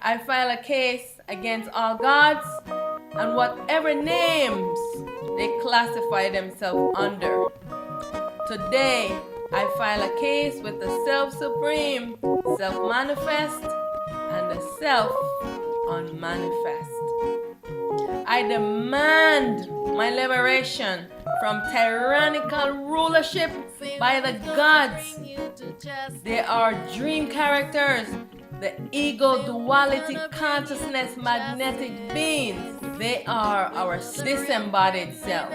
I file a case against all gods and whatever names they classify themselves under. Today, I file a case with the Self-Supreme, Self-Manifest, and the Self-Unmanifest. I demand my liberation from tyrannical rulership by the gods. They are dream characters, the ego duality consciousness magnetic beings. They are our disembodied self.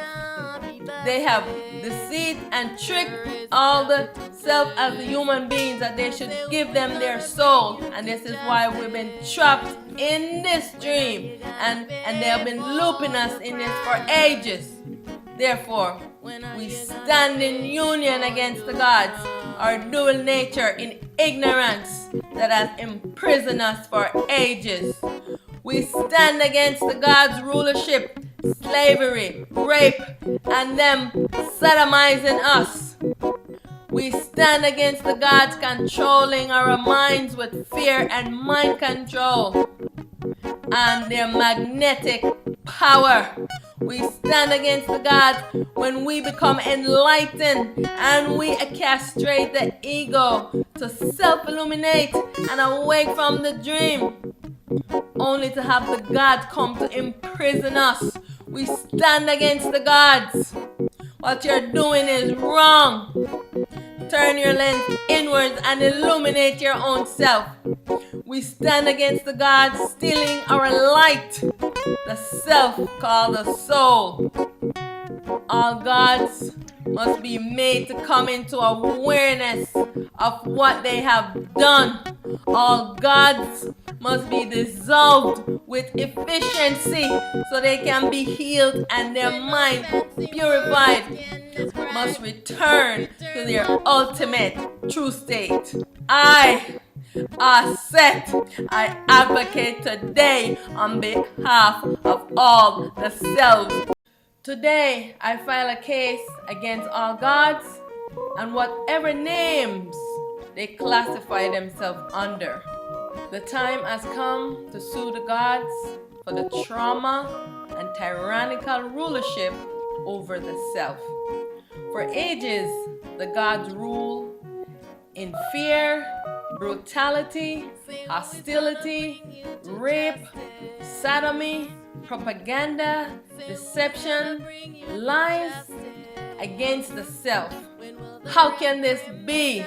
They have deceived and tricked all the self as the human beings that they should give them their soul. And this is why we've been trapped in this dream. And they have been looping us in this for ages. Therefore, we stand in union against the gods, our dual nature in ignorance that has imprisoned us for ages. We stand against the gods' rulership, slavery, rape, and them sodomizing us. We stand against the gods controlling our minds with fear and mind control and their magnetic power. We stand against the gods when we become enlightened and we castrate the ego to self-illuminate and awake from the dream, only to have the gods come to imprison us. We stand against the gods. What you're doing is wrong. Turn your lens inwards and illuminate your own self. We stand against the gods stealing our light, the self called the soul. All gods must be made to come into awareness of what they have done. All gods must be dissolved with efficiency so they can be healed and their mind purified. Must return to their ultimate true state. Auset, I advocate today on behalf of all the selves. Today, I file a case against all gods and whatever names they classify themselves under. The time has come to sue the gods for the trauma and tyrannical rulership over the self. For ages, the gods rule in fear, brutality, hostility, rape, sodomy, propaganda, deception, lies against the self. How can this be?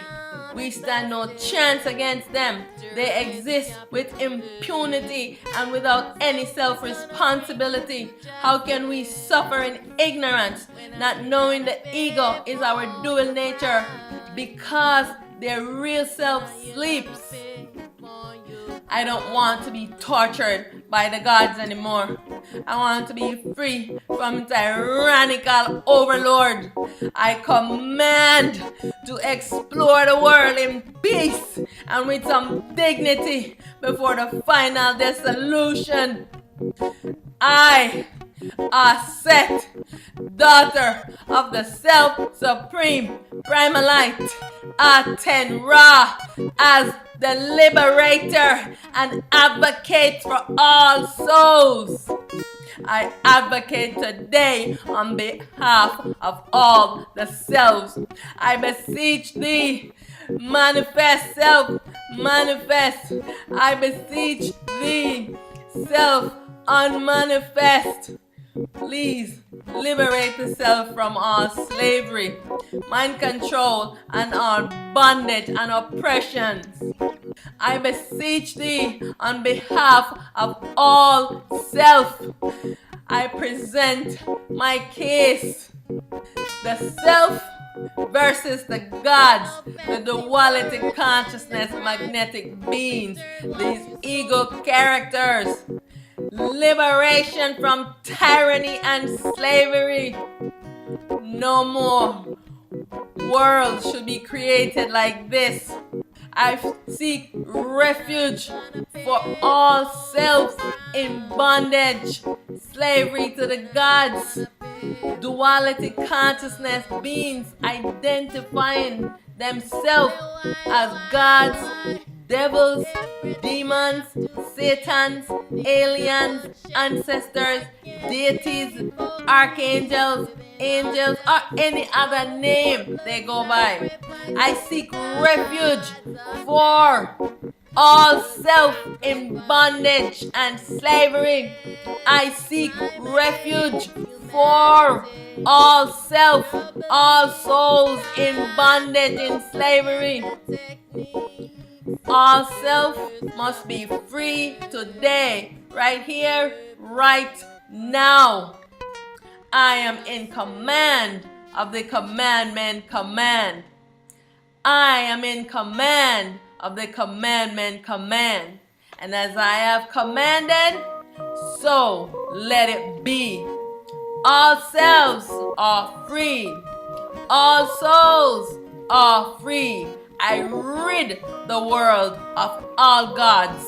We stand no chance against them. They exist with impunity and without any self-responsibility. How can we suffer in ignorance, not knowing the ego is our dual nature because their real self sleeps? I don't want to be tortured by the gods anymore. I want to be free from tyrannical overlord. I command to explore the world in peace and with some dignity before the final dissolution. I, Auset, daughter of the Self-Supreme Primal Light, Aten Ra, as the liberator and advocate for all souls. I advocate today on behalf of all the selves. I beseech thee, manifest self, manifest. I beseech thee, self, unmanifest. Please liberate the self from all slavery, mind control, and all bondage and oppressions. I beseech thee on behalf of all self. I present my case. The self versus the gods, the duality consciousness magnetic beings, these ego characters. Liberation from tyranny and slavery. No more world should be created like this. I seek refuge for all selves in bondage, slavery to the gods, duality consciousness beings identifying themselves as gods devils, demons, satans, aliens, ancestors, deities, archangels, angels, or any other name they go by. I seek refuge for all self in bondage and slavery. I seek refuge for all self, all souls in bondage and slavery. All self must be free today, right here, right now. I am in command of the commandment command. I am in command of the commandment command. And as I have commanded, so let it be. All selves are free. All souls are free. I rid the world of all gods,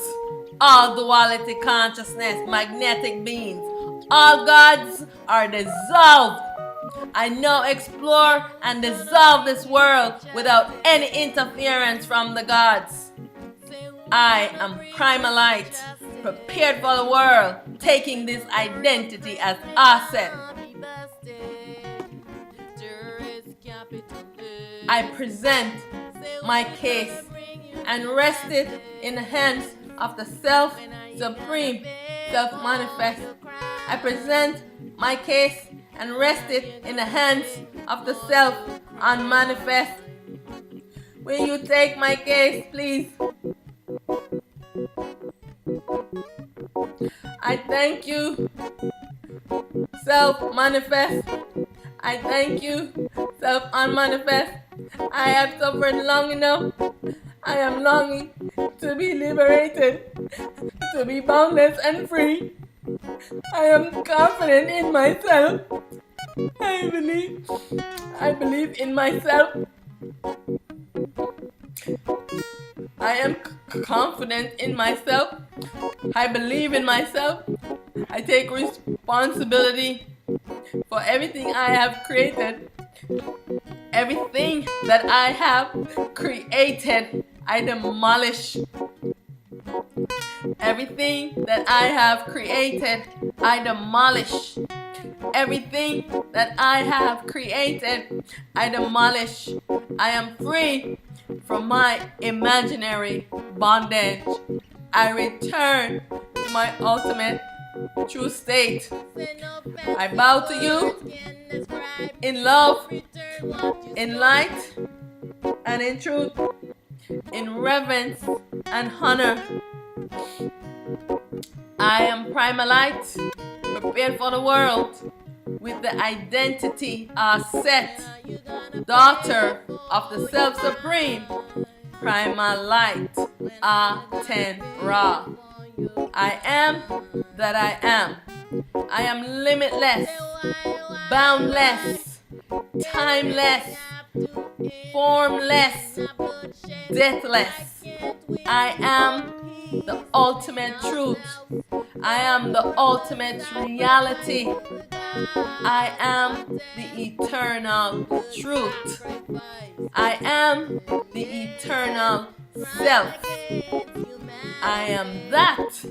all duality consciousness, magnetic beings. All gods are dissolved. I now explore and dissolve this world without any interference from the gods. I am primalite, prepared for the world, taking this identity as Auset. I present my case and rest it in the hands of the self-supreme, self-manifest. I present my case and rest it in the hands of the self-unmanifest. Will you take my case, please? I thank you, self-manifest. I thank you, self-unmanifest. I have suffered long enough. I am longing to be liberated, to be boundless and free. I am confident in myself. I believe in myself. I am confident in myself. I believe in myself. I take responsibility for everything I have created. Everything that I have created, I demolish. Everything that I have created, I demolish. Everything that I have created, I demolish. I am free from my imaginary bondage. I return to my ultimate true state. I bow to you in love, in light, and in truth, in reverence and honor. I am primalite, prepared for the world, with the identity Auset, daughter of the Self-Supreme, Primalite Aten Ra. I am that I am. I am limitless, boundless, timeless, formless, deathless. I am the ultimate truth. I am the ultimate reality. I am the eternal truth. I am the eternal self. I am that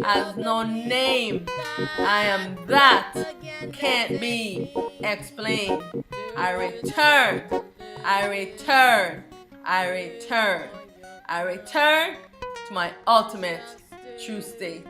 has no name. I am that can't be explained. I return. I return. I return. I return to my ultimate true state.